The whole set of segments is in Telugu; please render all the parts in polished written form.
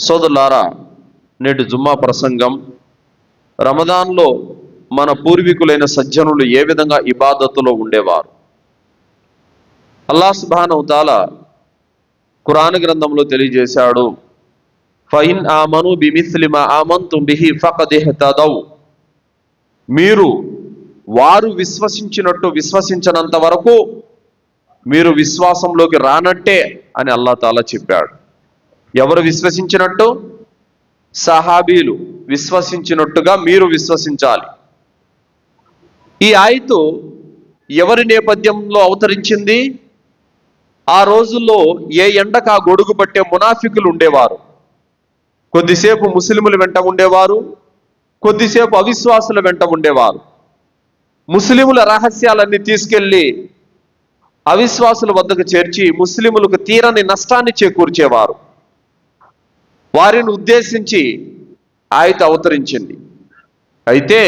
సోదరులారా, నేటి జుమ్మా ప్రసంగం రమదాన్లో మన పూర్వీకులైన సజ్జనులు ఏ విధంగా ఇబాదత్తులో ఉండేవారు. అల్లాహ్ సుబ్హానహు తఆలా ఖురాన్ గ్రంథంలో తెలియజేశాడు, ఫఇన్ ఆమను బిమిస్లి మా ఆమంతుం బిహి ఫఖద్ ఇహ్తదౌ. మీరు వారు విశ్వసించినట్టు విశ్వసించనంత వరకు మీరు విశ్వాసంలోకి రానట్టే అని అల్లాహ్ తాలా చెప్పాడు. ఎవరు విశ్వసించినట్టు? సహాబీలు విశ్వసించినట్టుగా మీరు విశ్వసించాలి. ఈ ఆయతు ఎవరి నేపథ్యంలో అవతరించింది? ఆ రోజుల్లో ఏ ఎండకు ఆ గొడుగు పట్టే మునాఫికులు ఉండేవారు. కొద్దిసేపు ముస్లిముల వెంట ఉండేవారు, కొద్దిసేపు అవిశ్వాసుల వెంట ఉండేవారు. ముస్లిముల రహస్యాలన్నీ తీసుకెళ్లి అవిశ్వాసుల వద్దకు చేర్చి ముస్లిములకు తీరని నష్టాన్ని చేకూర్చేవారు. వారిని ఉద్దేశించి ఆయత అవతరించింది. అయితే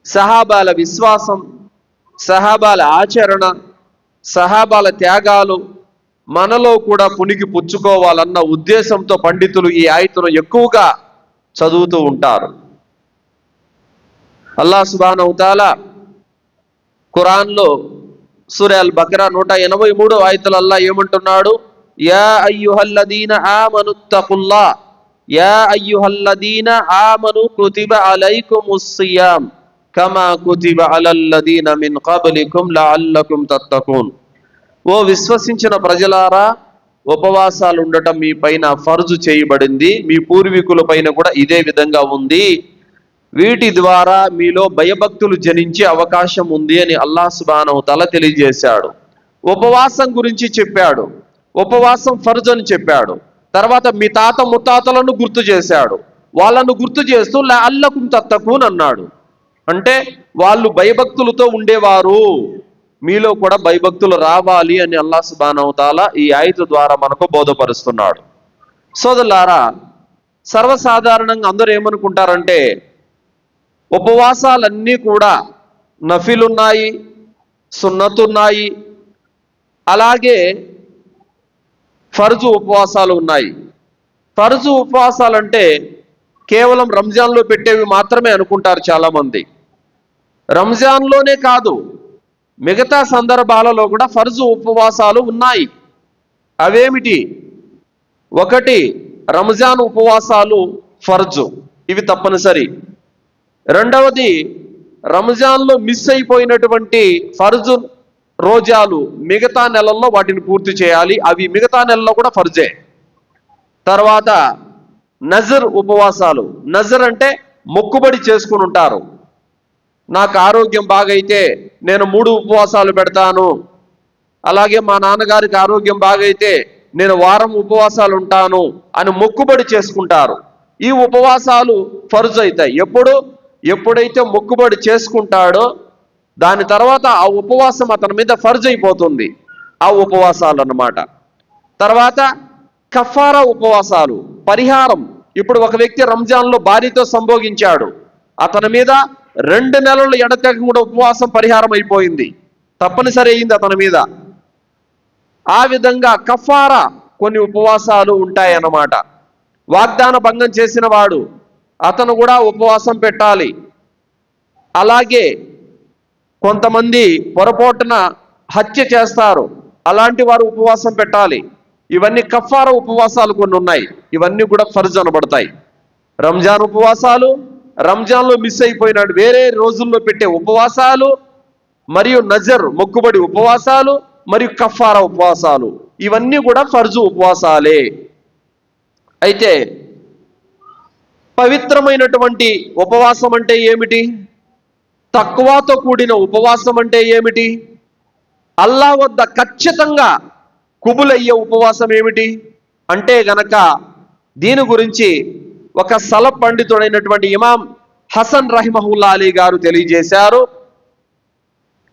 సహాబాల విశ్వాసం, సహాబాల ఆచరణ, సహాబాల త్యాగాలు మనలో కూడా పుణికి పుచ్చుకోవాలన్న ఉద్దేశంతో పండితులు ఈ ఆయతను ఎక్కువగా చదువుతూ ఉంటారు. అల్లాహ్ సుబ్హానహు తఆలా ఖురాన్లో సూరా అల్ బకరా 183 ఆయతలో అల్లాహ్ ఏమంటున్నాడు? యా అయ్యుహల్లదీన ఆమనుత్తఖుల్లాహ్ యా అయ్యుహల్లదీన ఆమను కుతిబ అలైకుముస్ సియామ్ కమా కుతిబ అలల్లదీన మిన్ ఖబ్లికుం లఅల్లకుం తత్తఖూన్. ఓ విశ్వసించిన ప్రజలారా, ఉపవాసాలు ఉండటం మీ పైన ఫర్జు చేయబడింది, మీ పూర్వీకుల పైన కూడా ఇదే విధంగా ఉంది. వీటి ద్వారా మీలో భయభక్తులు జనించే అవకాశం ఉంది అని అల్లాహ్ సుబ్హానహు తఆలా తెలియజేశాడు. ఉపవాసం గురించి చెప్పాడు, ఉపవాసం ఫర్జ్ అని చెప్పాడు. తర్వాత మీ తాత ముత్తాతలను గుర్తు చేశాడు, వాళ్ళను గుర్తు చేస్తూ లఅల్లకుం తత్తఖూన్ అన్నాడు. అంటే వాళ్ళు భయభక్తులతో ఉండేవారు, మీలో కూడా భయభక్తులు రావాలి అని అల్లాహ్ సుబ్హానహు తఆలా ఈ ఆయత ద్వారా మనకు బోధపరుస్తున్నాడు. సోదరులారా, సర్వసాధారణంగా అందరూ ఏమనుకుంటారంటే ఉపవాసాలన్నీ కూడా నఫిలున్నాయి, సున్నతున్నాయి, అలాగే ఫర్జు ఉపవాసాలు ఉన్నాయి. ఫర్జు ఉపవాసాలంటే కేవలం రంజాన్లో పెట్టేవి మాత్రమే అనుకుంటారు చాలామంది. రంజాన్లోనే కాదు, మిగతా సందర్భాలలో కూడా ఫర్జు ఉపవాసాలు ఉన్నాయి. అవేమిటి? ఒకటి, రంజాన్ ఉపవాసాలు ఫర్జు, ఇవి తప్పనిసరి. రెండవది, రంజాన్లో మిస్ అయిపోయినటువంటి ఫర్జు రోజాలు మిగతా నెలల్లో వాటిని పూర్తి చేయాలి, అవి మిగతా నెలలో కూడా ఫర్జే. తర్వాత నజర్ ఉపవాసాలు. నజర్ అంటే మొక్కుబడి చేసుకుని ఉంటారు. నాకు ఆరోగ్యం బాగైతే నేను 3 ఉపవాసాలు పెడతాను, అలాగే మా నాన్నగారికి ఆరోగ్యం బాగైతే నేను వారం ఉపవాసాలు ఉంటాను అని మొక్కుబడి చేసుకుంటారు. ఈ ఉపవాసాలు ఫర్జు అవుతాయి. ఎప్పుడైతే మొక్కుబడి చేసుకుంటాడో దాని తర్వాత ఆ ఉపవాసం అతని మీద ఫర్జ్ అయిపోతుంది, ఆ ఉపవాసాలు అన్నమాట. తర్వాత కఫారా ఉపవాసాలు, పరిహారం. ఇప్పుడు ఒక వ్యక్తి రంజాన్లో భార్యతో సంభోగించాడు, అతని మీద 2 నెలలు ఎడతెగకుండా ఉపవాసం పరిహారం అయిపోయింది, తప్పనిసరి అయింది అతని మీద. ఆ విధంగా కఫారా కొన్ని ఉపవాసాలు ఉంటాయన్నమాట. వాగ్దాన భంగం చేసిన వాడు అతను కూడా ఉపవాసం పెట్టాలి. అలాగే కొంతమంది పొరపాటున హత్య చేస్తారు, అలాంటి వారు ఉపవాసం పెట్టాలి. ఇవన్నీ కఫారా ఉపవాసాలు కొన్ని ఉన్నాయి, ఇవన్నీ కూడా ఫర్జ్ అనబడతాయి. రంజాన్ ఉపవాసాలు, రంజాన్లో మిస్ అయిపోయినాడు వేరే రోజుల్లో పెట్టే ఉపవాసాలు, మరియు నజర్ మొక్కుబడి ఉపవాసాలు, మరియు కఫారా ఉపవాసాలు, ఇవన్నీ కూడా ఫర్జు ఉపవాసాలే. అయితే పవిత్రమైనటువంటి ఉపవాసం అంటే ఏమిటి? తక్వాతో కూడిన ఉపవాసం అంటే ఏమిటి? అల్లాహ్ వద్ద ఖచ్చితంగా కుబులయ్యే ఉపవాసం ఏమిటి అంటే గనక దీని గురించి ఒక సలఫ్ పండితుడైనటువంటి ఇమాం హసన్ రహిమహుల్లా అలీ గారు తెలియజేశారు.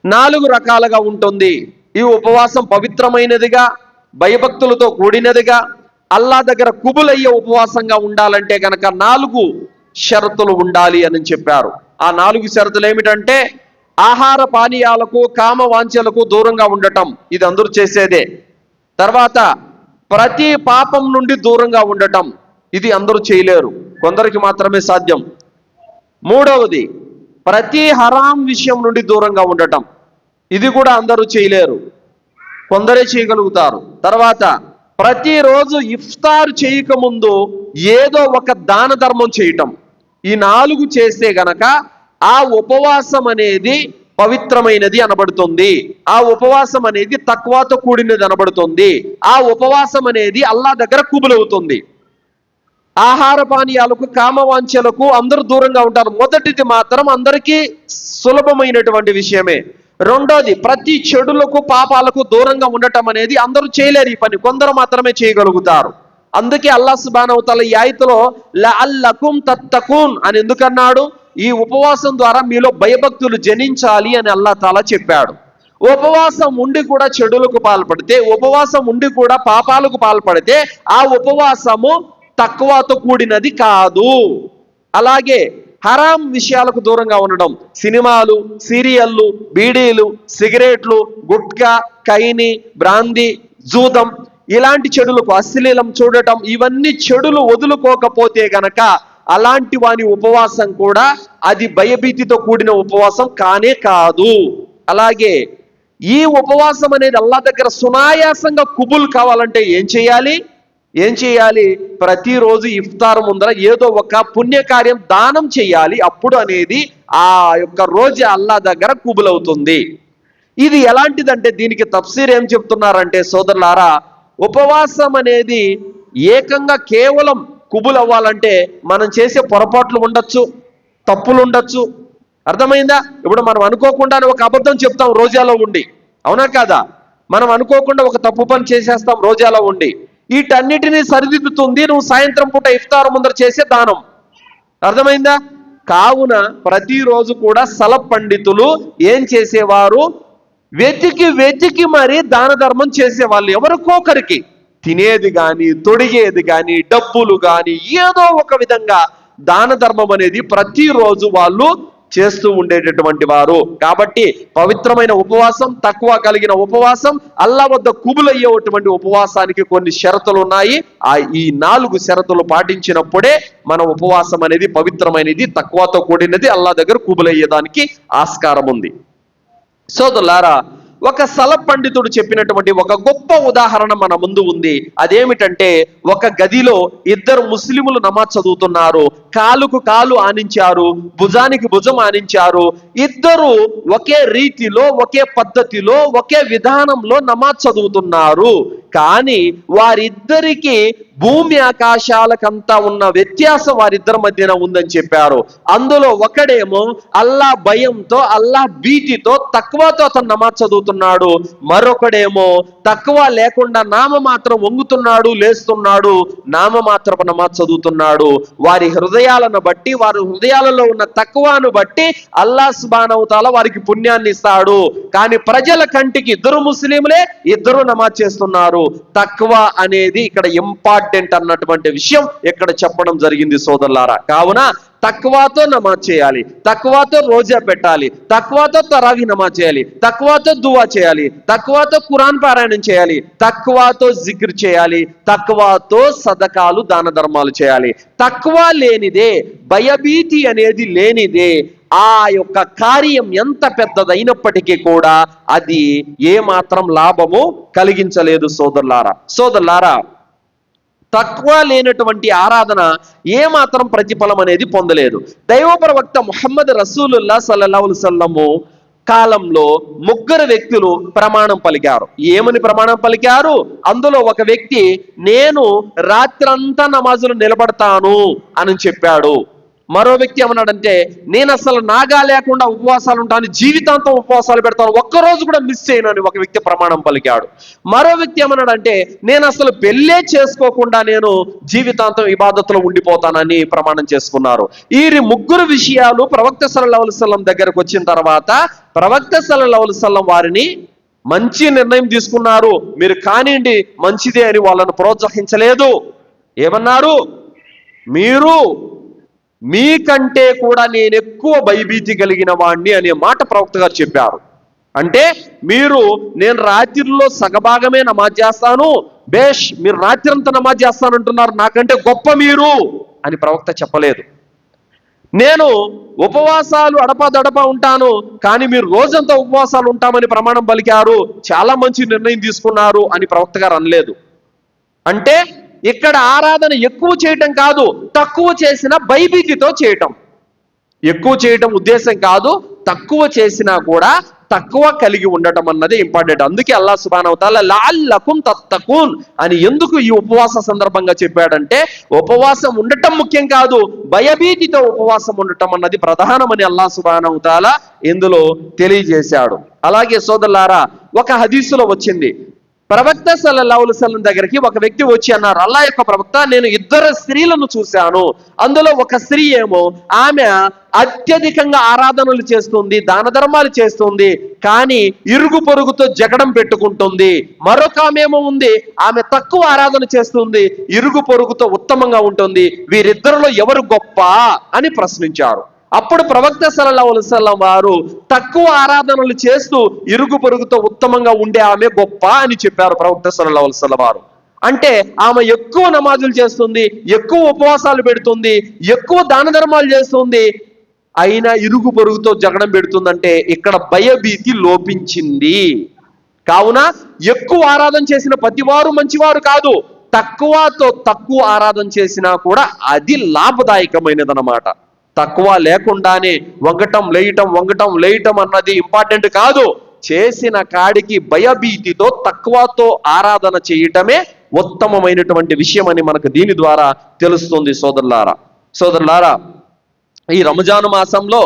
4 రకాలుగా ఉంటుంది ఈ ఉపవాసం. పవిత్రమైనదిగా, భయభక్తులతో కూడినదిగా, అల్లాహ్ దగ్గర కుబులయ్యే ఉపవాసంగా ఉండాలంటే గనక 4 షరతులు ఉండాలి అని చెప్పారు. ఆ 4 షరతులు ఏమిటంటే ఆహార పానీయాలకు, కామ వాంఛలకు దూరంగా ఉండటం, ఇది అందరూ చేసేదే. తర్వాత ప్రతి పాపం నుండి దూరంగా ఉండటం, ఇది అందరూ చేయలేరు, కొందరికి మాత్రమే సాధ్యం. మూడవది, ప్రతి హరాం విషయం నుండి దూరంగా ఉండటం. ఇది కూడా అందరూ చేయలేరు, కొందరే చేయగలుగుతారు. తర్వాత ప్రతిరోజు ఇఫ్తార్ చేయకముందు ఏదో ఒక దాన ధర్మం చేయటం. ఈ 4 చేస్తే గనక ఆ ఉపవాసం అనేది పవిత్రమైనది అనబడుతుంది. ఆ ఉపవాసం అనేది తక్వాతో కూడినది అనబడుతుంది. ఆ ఉపవాసం అనేది అల్లా దగ్గర కుబులవుతుంది. ఆహార పానీయాలకు, కామవాంఛలకు అందరూ దూరంగా ఉంటారు. మొదటిది మాత్రం అందరికీ సులభమైనటువంటి విషయమే. రెండోది, ప్రతి చెడులకు, పాపాలకు దూరంగా ఉండటం అనేది అందరూ చేయలేరు. ఈ పని కొందరు మాత్రమే చేయగలుగుతారు. అందుకే అల్లాహ్ సుబ్హానహు వ తఆలా ఈ ఆయతలో లఅల్లకుం తత్తకూన్ అని ఎందుకన్నాడు? ఈ ఉపవాసం ద్వారా మీలో భయభక్తులు జనించాలి అని అల్లాహ్ తాలా చెప్పాడు. ఉపవాసం ఉండి కూడా చెడులకు పాల్పడితే, ఉపవాసం ఉండి కూడా పాపాలకు పాల్పడితే ఆ ఉపవాసము తక్వాతో కూడినది కాదు. అలాగే హరాం విషయాలకు దూరంగా ఉండడం, సినిమాలు, సీరియళ్ళు, బీడీలు, సిగరెట్లు, గుట్కా, కైని, బ్రాందీ, జూదం, ఇలాంటి చెడులకు, అశ్లీలం చూడటం, ఇవన్నీ చెడులు వదులుకోకపోతే గనక అలాంటి వాని ఉపవాసం కూడా అది భయభీతితో కూడిన ఉపవాసం కానే కాదు. అలాగే ఈ ఉపవాసం అనేది అల్లాహ్ దగ్గర సునాయాసంగా కుబుల్ కావాలంటే ఏం చేయాలి? ప్రతిరోజు ఇఫ్తార్ ముందర ఏదో ఒక పుణ్యకార్యం దానం చేయాలి. అప్పుడు అనేది ఆ యొక్క రోజు అల్లాహ్ దగ్గర కుబుల్ అవుతుంది. ఇది ఎలాంటిదంటే దీనికి తఫ్సీర్ ఏం చెప్తున్నారంటే సోదరులారా, ఉపవాసం అనేది ఏకంగా కేవలం కుబుల్ అవ్వాలంటే మనం చేసే పొరపాట్లు ఉండొచ్చు, తప్పులు ఉండొచ్చు. అర్థమైందా? ఇప్పుడు మనం అనుకోకుండానే ఒక అబద్ధం చెప్తాం రోజాలో ఉండి, అవునా కాదా? మనం అనుకోకుండా ఒక తప్పు పని చేసేస్తాం రోజాలో ఉండి. వీటన్నిటినీ సరిదిద్దుతుంది నువ్వు సాయంత్రం పూట ఇఫ్తార్ ముందర చేసే దానం. అర్థమైందా? కావున ప్రతిరోజు కూడా సలఫ్ పండితులు ఏం చేసేవారు? వెతికి మరి దాన ధర్మం చేసేవాళ్ళు. ఎవరికొకరికి తినేది కానీ, తొడిగేది కానీ, డబ్బులు కానీ, ఏదో ఒక విధంగా దాన ధర్మం అనేది ప్రతిరోజు వాళ్ళు చేస్తూ ఉండేటటువంటి వారు. కాబట్టి పవిత్రమైన ఉపవాసం, తక్కువ కలిగిన ఉపవాసం, అల్లా వద్ద కుబులయ్యేటువంటి ఉపవాసానికి కొన్ని షరతులు ఉన్నాయి. ఈ 4 షరతులు పాటించినప్పుడే మన ఉపవాసం అనేది పవిత్రమైనది, తక్కువతో కూడినది, అల్లా దగ్గర కుబులయ్యేదానికి ఆస్కారం ఉంది. సోదరులారా, ఒక సలఫ్ పండితుడు చెప్పినటువంటి ఒక గొప్ప ఉదాహరణ మన ముందు ఉంది. అదేమిటంటే, ఒక గదిలో 2 ముస్లిములు నమాజ్ చదువుతున్నారు. కాలుకు కాలు ఆనించారు, భుజానికి భుజం ఆనించారు. ఇద్దరు ఒకే రీతిలో, ఒకే పద్ధతిలో, ఒకే విధానంలో నమాజ్ చదువుతున్నారు. కానీ వారిద్దరికి భూమి ఆకాశాలకంతా ఉన్న వ్యత్యాసం వారిద్దరి మధ్యన ఉందని చెప్పారు. అందులో ఒకడేమో అల్లా భయంతో, అల్లా భీతితో, తక్వాతో అతను నమాజ్ చదువుతున్నాడు. మరొకడేమో తక్వ లేకుండా నామమాత్రం వంగుతున్నాడు, లేస్తున్నాడు, నామమాత్రపు నమాజ్ చదువుతున్నాడు. వారి హృదయాలను బట్టి, వారి హృదయాలలో ఉన్న తక్వాను బట్టి అల్లా సుబ్హానహు వ తఆలా వారికి పుణ్యాన్ని ఇస్తాడు. కానీ ప్రజల కంటికి ఇద్దరు ముస్లింలే, ఇద్దరు నమాజ్ చేస్తున్నారు. తక్వ అనేది ఇక్కడ ఇంపార్టెంట్ అన్నటువంటి విషయం ఇక్కడ చెప్పడం జరిగింది సోదరులారా. కావున తక్వాతో నమాజ్ చేయాలి, తక్వాతో రోజా పెట్టాలి, తక్వాతో తరావీ నమాజ్ చేయాలి, తక్వాతో దువా చేయాలి, తక్వాతో ఖురాన్ పారాయణం చేయాలి, తక్వాతో జిక్ర్ చేయాలి, తక్వాతో సదకాలు, దాన ధర్మాలు చేయాలి. తక్వా లేనిదే, భయభీతి అనేది లేనిదే ఆ యొక్క కార్యం ఎంత పెద్దదైనప్పటికీ కూడా అది ఏమాత్రం లాభము కలిగించలేదు సోదరులారా. తక్వా లేనటువంటి ఆరాధన ఏమాత్రం ప్రతిఫలం అనేది పొందలేదు. దైవ ప్రవక్త ముహమ్మద్ రసూలుల్లాహ్ సల్లల్లాహు అలైహి వసల్లం కాలంలో 3 వ్యక్తులు ప్రమాణం పలికారు. ఏమని ప్రమాణం పలికారు? అందులో ఒక వ్యక్తి, నేను రాత్రంతా నమాజులు నిలబడతాను అని చెప్పాడు. మరో వ్యక్తి ఏమన్నాడంటే, నేను అసలు నాగా లేకుండా ఉపవాసాలు ఉంటాను, జీవితాంతం ఉపవాసాలు పెడతాను, ఒక్కరోజు కూడా మిస్ చేయను అని ఒక వ్యక్తి ప్రమాణం పలికాడు. మరో వ్యక్తి ఏమన్నాడంటే, నేను అసలు పెళ్ళే చేసుకోకుండా నేను జీవితాంతం ఇబాదత్తులో ఉండిపోతానని ప్రమాణం చేసుకున్నారు. ఈ 3 విషయాలు ప్రవక్త సల్లల్లాహు అలైహి వసల్లం దగ్గరకు వచ్చిన తర్వాత ప్రవక్త సల్లల్లాహు అలైహి వసల్లం వారిని మంచి నిర్ణయం తీసుకున్నారు, మీరు కానివ్వండి మంచిదే అని వాళ్ళను ప్రోత్సహించలేదు. ఏమన్నారు? మీరు మీకంటే కూడా నేను ఎక్కువ భయభీతి కలిగిన వాణ్ణి అనే మాట ప్రవక్త గారు చెప్పారు. అంటే నేను రాత్రిలో సగభాగమే నమాజ్ చేస్తాను, బేష్, మీరు రాత్రంతా నమాజ్ చేస్తానంటున్నారు, నాకంటే గొప్ప మీరు అని ప్రవక్త చెప్పలేదు. నేను ఉపవాసాలు అడపాదడప ఉంటాను, కానీ మీరు రోజంతా ఉపవాసాలు ఉంటామని ప్రమాణం పలికారు, చాలా మంచి నిర్ణయం తీసుకున్నారు అని ప్రవక్త గారు అనలేదు. అంటే ఇక్కడ ఆరాధన ఎక్కువ చేయటం కాదు, తక్కువ చేసిన భయభీతితో చేయటం. ఎక్కువ చేయటం ఉద్దేశం కాదు, తక్కువ చేసినా కూడా తక్కువ కలిగి ఉండటం అన్నది ఇంపార్టెంట్. అందుకే అల్లాహ్ సుబ్హానహు వ తఆలా లఅల్లకుం తత్తఖూన్ అని ఎందుకు ఈ ఉపవాస సందర్భంగా చెప్పాడంటే, ఉపవాసం ఉండటం ముఖ్యం కాదు, భయభీతితో ఉపవాసం ఉండటం అన్నది ప్రధానమని అల్లాహ్ సుబ్హానహు వ తఆలా ఇందులో తెలియజేశాడు. అలాగే సోదరులారా, ఒక హదీసులో వచ్చింది, ప్రవక్త సల్లల్లాహు అలైహి వసల్లం దగ్గరికి ఒక వ్యక్తి వచ్చి అన్నారు, అల్లాహ్ యొక్క ప్రవక్త, నేను 2 స్త్రీలను చూశాను. అందులో ఒక స్త్రీ ఏమో ఆమె అత్యధికంగా ఆరాధనలు చేస్తుంది, దాన ధర్మాలు చేస్తుంది, కానీ ఇరుగు పొరుగుతో జగడం పెట్టుకుంటుంది. మరొక ఆమె ఏమో ఉంది, ఆమె తక్కువ ఆరాధన చేస్తుంది, ఇరుగు పొరుగుతో ఉత్తమంగా ఉంటుంది. వీరిద్దరిలో ఎవరు గొప్ప అని ప్రశ్నించారు. అప్పుడు ప్రవక్త సల్లల్లాహు అలైహి వసల్లం వారు తక్కువ ఆరాధనలు చేస్తూ ఇరుగు పొరుగుతో ఉత్తమంగా ఉండే ఆమె గొప్ప అని చెప్పారు ప్రవక్త సల్లల్లాహు అలైహి వసల్లం వారు. అంటే ఆమె ఎక్కువ నమాజులు చేస్తుంది, ఎక్కువ ఉపవాసాలు పెడుతుంది, ఎక్కువ దాన ధర్మాలు చేస్తుంది, అయినా ఇరుగు పొరుగుతో జగడం పెడుతుందంటే ఇక్కడ భయభీతి లోపించింది. కావున ఎక్కువ ఆరాధన చేసిన ప్రతివారు మంచివారు కాదు, తక్కువతో తక్కువ ఆరాధన చేసినా కూడా అది లాభదాయకమైనదన్నమాట. తక్కువ లేకుండానే వంగటం లేయటం అన్నది ఇంపార్టెంట్ కాదు. చేసిన కాడికి భయభీతితో తక్కువతో ఆరాధన చేయటమే ఉత్తమమైనటువంటి విషయం అని మనకు దీని ద్వారా తెలుస్తుంది. సోదరులారా, ఈ రంజాను మాసంలో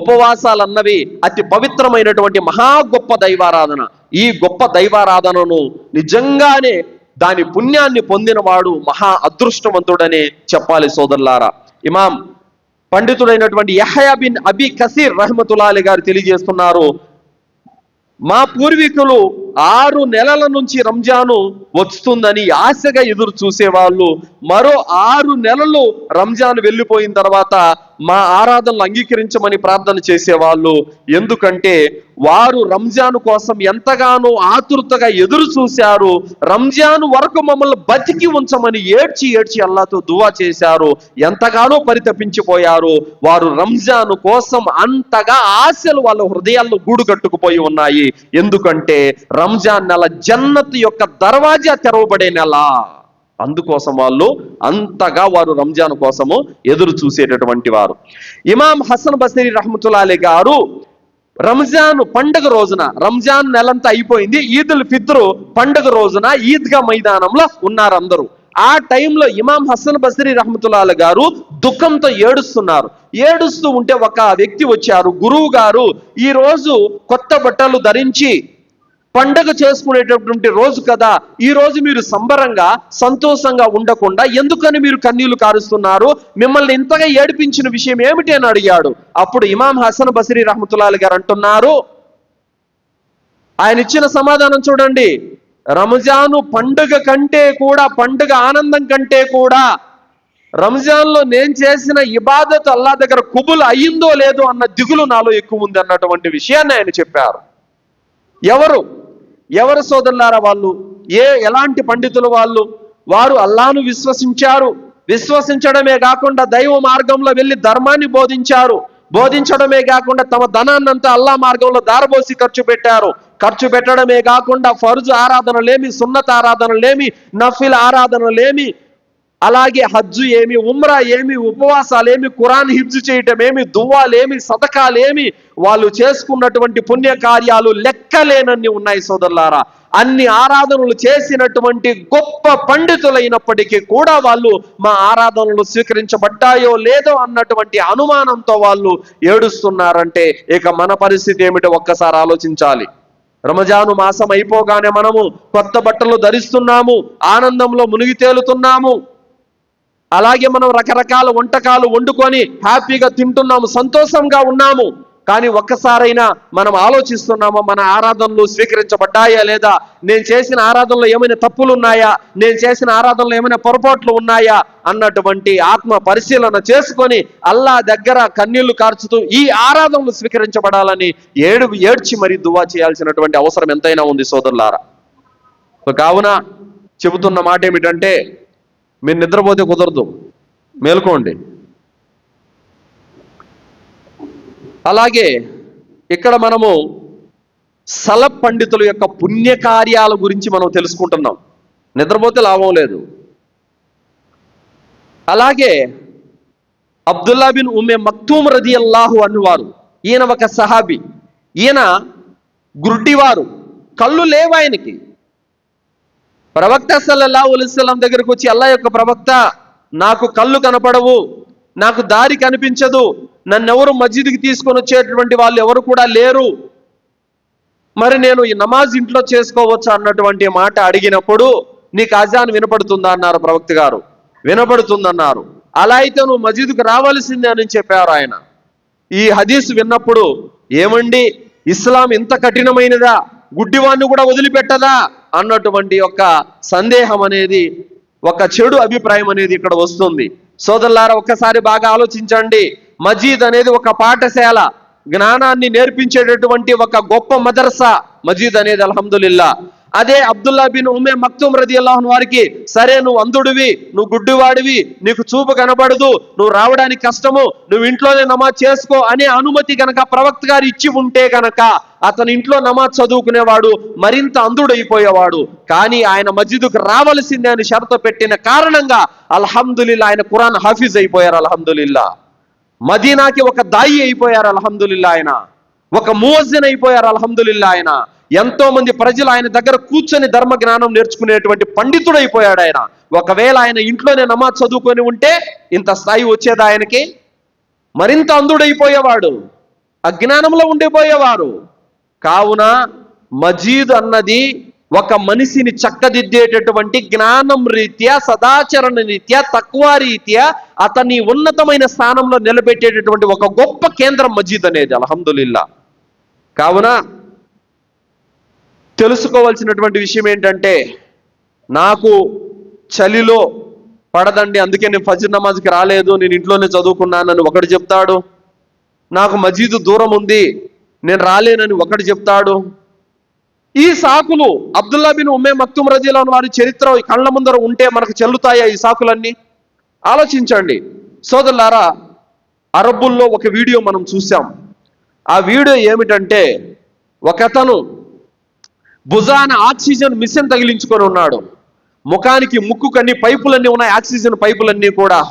ఉపవాసాలు అన్నవి అతి పవిత్రమైనటువంటి మహా గొప్ప దైవారాధన. ఈ గొప్ప దైవారాధనను నిజంగానే దాని పుణ్యాన్ని పొందినవాడు మహా అదృష్టవంతుడనే చెప్పాలి. సోదరులారా, ఇమాం పండితుడైనటువంటి యహ్యా బిన్ అబీ కసీర్ రహ్మతుల్లాహి అలైహి గారు తెలియజేస్తున్నారు, మా పూర్వీకులు 6 నెలల నుంచి రంజాను వస్తుందని ఆశగా ఎదురు చూసేవాళ్ళు. మరో 6 నెలలు రంజాన్ వెళ్ళిపోయిన తర్వాత మా ఆరాధనలు అంగీకరించమని ప్రార్థన చేసేవాళ్ళు. ఎందుకంటే వారు రంజాను కోసం ఎంతగానో ఆతురతగా ఎదురు చూశారు. రంజాను వరకు మమ్మల్ని బతికి ఉంచమని ఏడ్చి అల్లాహ్తో దువా చేశారు. ఎంతగానో పరితపించిపోయారు. వారు రంజాను కోసం అంతగా ఆశలు వాళ్ళ హృదయాల్లో గూడు కట్టుకుపోయి ఉన్నాయి. ఎందుకంటే రంజాన్ నెల జన్నత్ యొక్క దర్వాజా తెరవబడే నెల. అందుకోసం వారు రంజాన్ కోసము ఎదురు చూసేటటువంటి వారు. ఇమాం హసన్ బస్రీ రహ్మతుల్లాహి అలైహి గారు రంజాన్ పండుగ రోజున, రంజాన్ నెలంతా అయిపోయింది, ఈదుల్ ఫిత్ర్ పండుగ రోజున ఈద్గా మైదానంలో ఉన్నారు అందరూ. ఆ టైంలో ఇమాం హసన్ బస్రీ రహ్మతుల్లాహి అలైహి గారు దుఃఖంతో ఏడుస్తున్నారు. ఏడుస్తూ ఉంటే ఒక వ్యక్తి వచ్చారు, గురువు గారు ఈ రోజు కొత్త బట్టలు ధరించి పండగ చేసుకునేటటువంటి రోజు కదా, ఈ రోజు మీరు సంబరంగా సంతోషంగా ఉండకుండా ఎందుకని మీరు కన్నీళ్లు కారుస్తున్నారు, మిమ్మల్ని ఇంతగా ఏడిపించిన విషయం ఏమిటి అని అడిగాడు. అప్పుడు ఇమాం హసన్ బస్రీ రహ్మతుల్లాహి అలైహి గారు అంటున్నారు, ఆయన ఇచ్చిన సమాధానం చూడండి, రంజాను పండుగ కంటే కూడా, పండుగ ఆనందం కంటే కూడా రంజాన్లో నేను చేసిన ఇబాదత్ అల్లాహ్ దగ్గర కుబుల్ అయ్యిందో లేదో అన్న దిగులు నాలో ఎక్కువ ఉంది అన్నటువంటి విషయాన్ని ఆయన చెప్పారు. ఎవరు సోదరులారా వాళ్ళు? ఎలాంటి పండితులు వారు అల్లాహ్ను విశ్వసించారు. విశ్వసించడమే కాకుండా దైవ మార్గంలో వెళ్ళి ధర్మాన్ని బోధించడమే కాకుండా తమ ధనాన్నంతా అల్లాహ్ మార్గంలో దారబోసి ఖర్చు పెట్టడమే కాకుండా ఫర్జు ఆరాధనలేమి, సున్నత్ ఆరాధనలేమి, నఫిల్ ఆరాధనలేమి, అలాగే హజ్జు ఏమి, ఉమ్రా ఏమి, ఉపవాసాలేమి, ఖురాన్ హిఫ్జు చేయటమేమి, దువాలేమి, సదకాలేమి, వాళ్ళు చేసుకున్నటువంటి పుణ్యకార్యాలు లెక్కలేనన్ని ఉన్నాయి. సోదరులారా, అన్ని ఆరాధనలు చేసినటువంటి గొప్ప పండితులైనప్పటికీ కూడా వాళ్ళు మా ఆరాధనలు స్వీకరించబడ్డాయో లేదో అన్నటువంటి అనుమానంతో వాళ్ళు ఏడుస్తున్నారంటే ఇక మన పరిస్థితి ఏమిటో ఒక్కసారి ఆలోచించాలి. రంజాను మాసం అయిపోగానే మనము కొత్త బట్టలు ధరిస్తున్నాము, ఆనందంలో మునిగి తేలుతున్నాము, అలాగే మనం రకరకాల వంటకాలు వండుకొని హ్యాపీగా తింటున్నాము, సంతోషంగా ఉన్నాము. కానీ ఒక్కసారైనా మనం ఆలోచిస్తున్నామా, మన ఆరాధనలు స్వీకరించబడ్డాయా లేదా, నేను చేసిన ఆరాధనలో ఏమైనా తప్పులు ఉన్నాయా, నేను చేసిన ఆరాధనలో ఏమైనా పొరపాట్లు ఉన్నాయా అన్నటువంటి ఆత్మ పరిశీలన చేసుకొని అల్లాహ్ దగ్గర కన్నీళ్లు కార్చుతూ ఈ ఆరాధనలు స్వీకరించబడాలని ఏడ్చి మరి దువా చేయాల్సినటువంటి అవసరం ఎంతైనా ఉంది. సోదరులారా, కావున చెబుతున్న మాట ఏమిటంటే, మీరు నిద్రపోతే కుదరదు, మేల్కోండి. అలాగే ఇక్కడ మనము సలఫ్ పండితుల యొక్క పుణ్యకార్యాల గురించి మనం తెలుసుకుంటున్నాం. నిద్రపోతే లాభం లేదు. అలాగే అబ్దుల్లా బిన్ ఉమ్మే మక్తూమ్ రదియల్లాహు అన్హు వారు, ఈయన ఒక సహాబీ. ఈయన గుడ్డివారు, కళ్ళు లేవు ఆయనకి. ప్రవక్త సల్లల్లాహు అలైహి వసల్లం దగ్గరకు వచ్చి, అల్లా యొక్క ప్రవక్త, నాకు కళ్ళు కనపడవు, నాకు దారి కనిపించదు, నన్నెవరు మస్జిద్కి తీసుకొని వచ్చేటటువంటి వాళ్ళు ఎవరు కూడా లేరు, మరి నేను ఈ నమాజ్ ఇంట్లో చేసుకోవచ్చా అన్నటువంటి మాట అడిగినప్పుడు, నీకు అజాన్ వినపడుతుందా అన్నారు ప్రవక్త గారు. వినపడుతుందన్నారు. అలా అయితే నువ్వు మస్జిద్కు రావాల్సిందే అని చెప్పారు ఆయన. ఈ హదీస్ విన్నప్పుడు, ఏమండి ఇస్లాం ఇంత కఠినమైనదా, గుడ్డివాణ్ణి కూడా వదిలిపెట్టదా అన్నటువంటి ఒక సందేహం అనేది, ఒక చెడు అభిప్రాయం అనేది ఇక్కడ వస్తుంది. సోదరులారా, ఒక్కసారి బాగా ఆలోచించండి. మస్జిద్ అనేది ఒక పాఠశాల, జ్ఞానాన్ని నేర్పించేటటువంటి ఒక గొప్ప మదర్సా మస్జిద్ అనేది, అల్హమ్దులిల్లా. అదే అబ్దుల్లా బిన్ ఉమ్మే మక్తూమ్ రదియల్లాహు అన్హు వారికి, సరే నువ్వు అంధుడివి, నువ్వు గుడ్డివాడివి, నీకు చూపు కనబడదు, నువ్వు రావడానికి కష్టము, నువ్వు ఇంట్లోనే నమాజ్ చేసుకో అనే అనుమతి కనుక ప్రవక్త గారు ఇచ్చి ఉంటే కనుక అతను ఇంట్లో నమాజ్ చదువుకునేవాడు, మరింత అంధుడైపోయేవాడు. కానీ ఆయన మస్జిద్కు రావలసిందే అని షరతు పెట్టిన కారణంగా అల్హమ్దులిల్లా ఆయన ఖురాన్ హాఫీజ్ అయిపోయారు. అల్హమ్దులిల్లా. మదీనాకి ఒక దాయి అయిపోయారు. అల్హమ్దులిల్లా. ఆయన ఒక మువజ్జిన్ అయిపోయారు. అల్హమ్దులిల్లా. ఆయన ఎంతో మంది ప్రజలు ఆయన దగ్గర కూర్చొని ధర్మ జ్ఞానం నేర్చుకునేటువంటి పండితుడైపోయాడు ఆయన. ఒకవేళ ఆయన ఇంట్లోనే నమాజ్ చదువుకొని ఉంటే ఇంత స్థాయి వచ్చేది ఆయనకి? మరింత అంధుడైపోయేవాడు, అజ్ఞానంలో ఉండిపోయేవారు. కావున మజీద్ అన్నది ఒక మనిషిని చక్కదిద్దేటటువంటి జ్ఞానం రీత్యా, సదాచరణ రీత్యా, తక్వా రీత్యా అతన్ని ఉన్నతమైన స్థానంలో నిలబెట్టేటటువంటి ఒక గొప్ప కేంద్రం మజీద్ అనేది. అల్హమ్దులిల్లా. కావున తెలుసుకోవాల్సినటువంటి విషయం ఏంటంటే, నాకు చలిలో పడదండి, అందుకే నేను ఫజ్ర్ నమాజ్కి రాలేదు, నేను ఇంట్లోనే చదువుకున్నానని ఒకటి చెప్తాడు. నాకు మజీదు దూరం ఉంది, నేను రాలేనని ఒకటి చెప్తాడు. ఈ సాకులు అబ్దుల్లా బిన్ ఉమ్మే మక్తూమ్ రదియల్లాహు అన్హు వారి చరిత్ర కళ్ళ ముందర ఉంటే మనకు చెల్లుతాయా ఈ సాకులన్నీ? ఆలోచించండి సోదరులారా. అరబ్బుల్లో ఒక వీడియో మనం చూసాం. ఆ వీడియో ఏమిటంటే, ఒకతను భుజాన ఆక్సిజన్ మిషన్ తగిలించుకొని ఉన్నాడు. ముఖానికి ముక్కుకన్నీ పైపులన్నీ ఉన్నాయి, ఆక్సిజన్ పైపులన్నీ కూడా.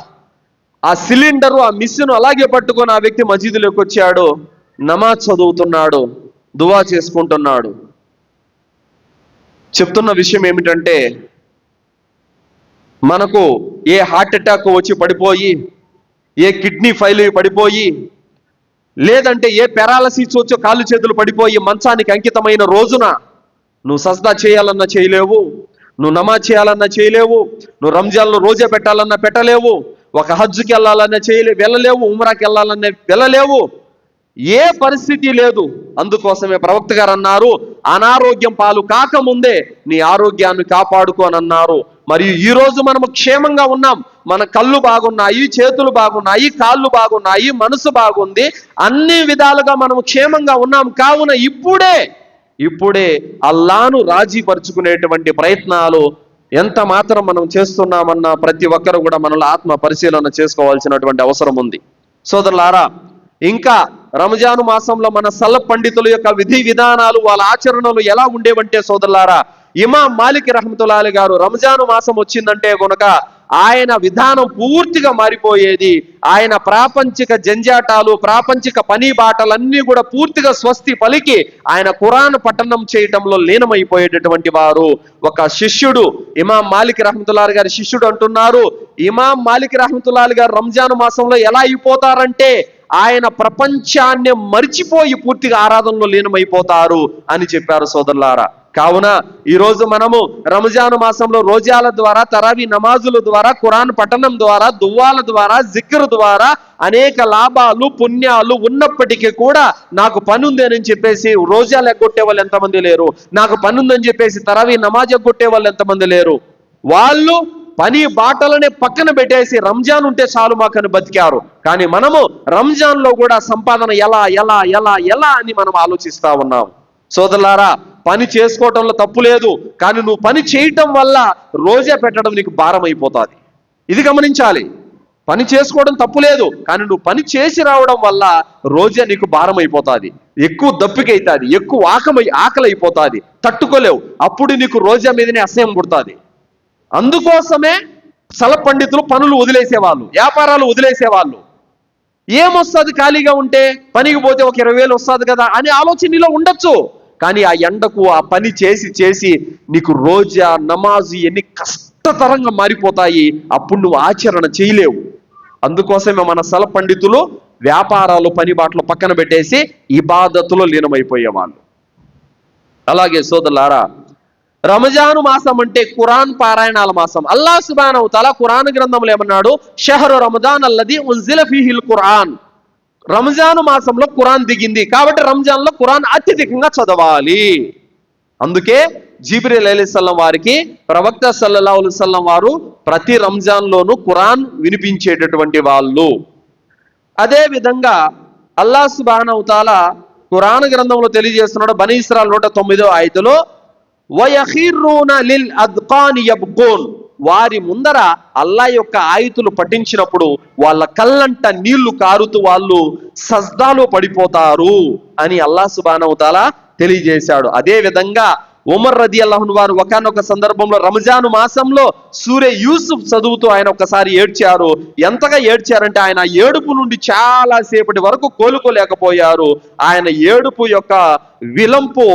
ఆ సిలిండరు, ఆ మిషన్ అలాగే పట్టుకొని ఆ వ్యక్తి మసీదులోకి వచ్చాడు, నమాజ్ చదువుతున్నాడు, దువా చేసుకుంటున్నాడు. చెప్తున్న విషయం ఏమిటంటే, మనకు ఏ హార్ట్ అటాక్ వచ్చి పడిపోయి, ఏ కిడ్నీ ఫెయిల్ పడిపోయి, లేదంటే ఏ పెరాలసిస్ వచ్చి కాళ్ళు చేతులు పడిపోయి మంచానికి అంకితమైన రోజున నువ్వు సజ్దా చేయాలన్నా చేయలేవు, నువ్వు నమాజ్ చేయాలన్నా చేయలేవు, నువ్వు రంజాన్లో రోజా పెట్టాలన్నా పెట్టలేవు, ఒక హజ్జుకి వెళ్ళాలన్నా వెళ్ళలేవు, ఉమ్రాకి వెళ్ళాలన్నా వెళ్ళలేవు, ఏ పరిస్థితి లేదు. అందుకోసమే ప్రవక్త గారు అన్నారు, అనారోగ్యం పాలు కాకముందే నీ ఆరోగ్యాన్ని కాపాడుకో అని అన్నారు. మరియు ఈ రోజు మనము క్షేమంగా ఉన్నాం, మన కళ్ళు బాగున్నాయి, చేతులు బాగున్నాయి, కాళ్ళు బాగున్నాయి, మనసు బాగుంది, అన్ని విధాలుగా మనము క్షేమంగా ఉన్నాం. కావున ఇప్పుడే అల్లాను రాజీ పరుచుకునేటువంటి ప్రయత్నాలు ఎంత మాత్రం మనం చేస్తున్నామన్న ప్రతి ఒక్కరు కూడా మనలో ఆత్మ పరిశీలన చేసుకోవాల్సినటువంటి అవసరం ఉంది. సోదరులారా, ఇంకా రంజాను మాసంలో మన సలఫ్ పండితుల యొక్క విధి విధానాలు, వాళ్ళ ఆచరణలు ఎలా ఉండేవంటే సోదరులారా, ఇమాం మాలిక్ రహ్మతుల్లాహి గారు రంజాను మాసం వచ్చిందంటే కనుక ఆయన విధానం పూర్తిగా మారిపోయేది. ఆయన ప్రాపంచిక జంజాటాలు, ప్రాపంచిక పని బాటలన్నీ కూడా పూర్తిగా స్వస్తి పలికి ఆయన ఖురాన్ పఠనం చేయటంలో లీనమైపోయేటటువంటి వారు. ఒక శిష్యుడు, ఇమాం మాలిక్ రహ్మతుల్లాహి గారి శిష్యుడు అంటున్నారు, ఇమాం మాలిక్ రహ్మతుల్లాహి గారు రంజాను మాసంలో ఎలా అయిపోతారంటే ఆయన ప్రపంచాన్ని మర్చిపోయి పూర్తిగా ఆరాధనలో లీనమైపోతారు అని చెప్పారు సోదరులారా. కావున ఈరోజు మనము రంజాను మాసంలో రోజాల ద్వారా, తరావీ నమాజుల ద్వారా, ఖురాన్ పఠనం ద్వారా, దువ్వాల ద్వారా, జిక్ర్ ద్వారా అనేక లాభాలు పుణ్యాలు ఉన్నప్పటికీ కూడా నాకు పని ఉంది అని చెప్పేసి రోజాలు ఎగ్గొట్టే వాళ్ళు ఎంతమంది లేరు, నాకు పని ఉందని చెప్పేసి తరావీ నమాజ్ ఎగ్గొట్టే వాళ్ళు ఎంతమంది లేరు. వాళ్ళు పని బాటలనే పక్కన పెట్టేసి రంజాన్ ఉంటే చాలు మాకని బతికారు. కానీ మనము రంజాన్లో కూడా సంపాదన ఎలా ఎలా ఎలా ఎలా అని మనం ఆలోచిస్తా ఉన్నాం. సోదరులారా, పని చేసుకోవటంలో తప్పు లేదు, కానీ నువ్వు పని చేయటం వల్ల రోజా పెట్టడం నీకు భారం అయిపోతుంది. ఇది గమనించాలి. పని చేసుకోవడం తప్పు లేదు, కానీ నువ్వు పని చేసి రావడం వల్ల రోజా నీకు భారం అయిపోతుంది, ఎక్కువ దప్పికైతుంది, ఎక్కువ ఆకలి అయిపోతుంది, తట్టుకోలేవు. అప్పుడు నీకు రోజా మీదనే అసహ్యం పుడుతుంది. అందుకోసమే సల పండితులు పనులు వదిలేసేవాళ్ళు, వ్యాపారాలు వదిలేసేవాళ్ళు. ఏమొస్తుంది ఖాళీగా ఉంటే, పనికి పోతే ఒక 20,000 వస్తుంది కదా అని ఆలోచన నీలో ఉండొచ్చు. కానీ ఆ ఎండకు ఆ పని చేసి చేసి నీకు రోజా నమాజు ఎన్ని కష్టతరంగా మారిపోతాయి, అప్పుడు నువ్వు ఆచరణ చేయలేవు. అందుకోసమే మన సల పండితులు వ్యాపారాలు పని బాటలు పక్కన పెట్టేసి ఇబాదతులో లీనమైపోయేవాళ్ళు. అలాగే సోదరులారా, రంజాను మాసం అంటే ఖురాన్ పారాయణాల మాసం. అల్లాహ్ సుబ్హానహు వ తఆలా ఖురాన్ గ్రంథంలో ఏమన్నాడు? షహరు రమదాన్ అల్లది ఉన్జిల ఫీహిల్ ఖురాన్. రంజాను మాసంలో ఖురాన్ దిగింది కాబట్టి రంజాన్లో ఖురాన్ అత్యధికంగా చదవాలి. అందుకే జిబ్రీల్ అలైహిస్సలాం వారికి ప్రవక్త సల్లల్లాహు అలైహి వసల్లం వారు ప్రతి రంజాన్లోనూ ఖురాన్ వినిపించేటటువంటి వాళ్ళు. అదే విధంగా అల్లాహ్ సుబ్హానహు వ తఆలా ఖురాన్ గ్రంథంలో తెలియజేస్తున్నాడు, బనీ ఇస్రాయిల్ 109వ ఆయతులో, వయఖిర్రూన లిల్ అద్కాని యబ్కూన్. వారి ముందర అల్లా యొక్క ఆయుతులు పఠించినప్పుడు వాళ్ళ కళ్ళంట నీళ్లు కారుతూ వాళ్ళు సజ్దాలో పడిపోతారు అని అల్లాహ్ సుబ్హానహు వ తఆలా తెలియజేశాడు. అదే విధంగా ఉమర్ రదియల్లాహు అన్హు వారు ఒకానొక సందర్భంలో రంజాను మాసంలో సూరే యూసుఫ్ చదువుతూ ఆయన ఒకసారి ఏడ్చారు. ఎంతగా ఏడ్చారంటే ఆయన ఏడుపు నుండి చాలా సేపటి వరకు కోలుకోలేకపోయారు. ఆయన ఏడుపు యొక్క విలంపు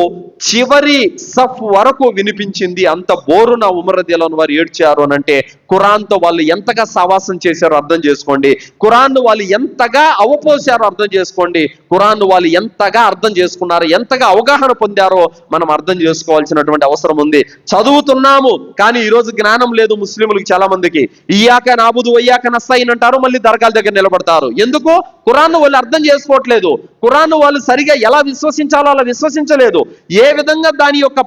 చివరి సఫ్ వరకు వినిపించింది. అంత బోరున ఉమర్ రదియల్లాహు అన్హు వారు ఏడ్చారు అని అంటే ఖురాన్తో వాళ్ళు ఎంతగా సవాసం చేశారో అర్థం చేసుకోండి. ఖురాన్ను వాళ్ళు ఎంతగా అవపోసారో అర్థం చేసుకోండి. ఖురాన్ను వాళ్ళు ఎంతగా అర్థం చేసుకున్నారో, ఎంతగా అవగాహన పొందారో మనం అర్థం చేసుకోవాల్సినటువంటి అవసరం ఉంది. చదువుతున్నాము కానీ ఈరోజు జ్ఞానం లేదు ముస్లింలకు చాలా మందికి. ఇయ్యాక నాబుదు వయ్యాక నస్తయీన్ అంటారు, మళ్ళీ దర్గాల దగ్గర నిలబడతారు. ఎందుకు? ఖురాన్ను వాళ్ళు అర్థం చేసుకోవట్లేదు. ఖురాన్ను వాళ్ళు సరిగా ఎలా విశ్వసించాలో అలా విశ్వసించలేదు. ఏ విధంగా దాని యొక్క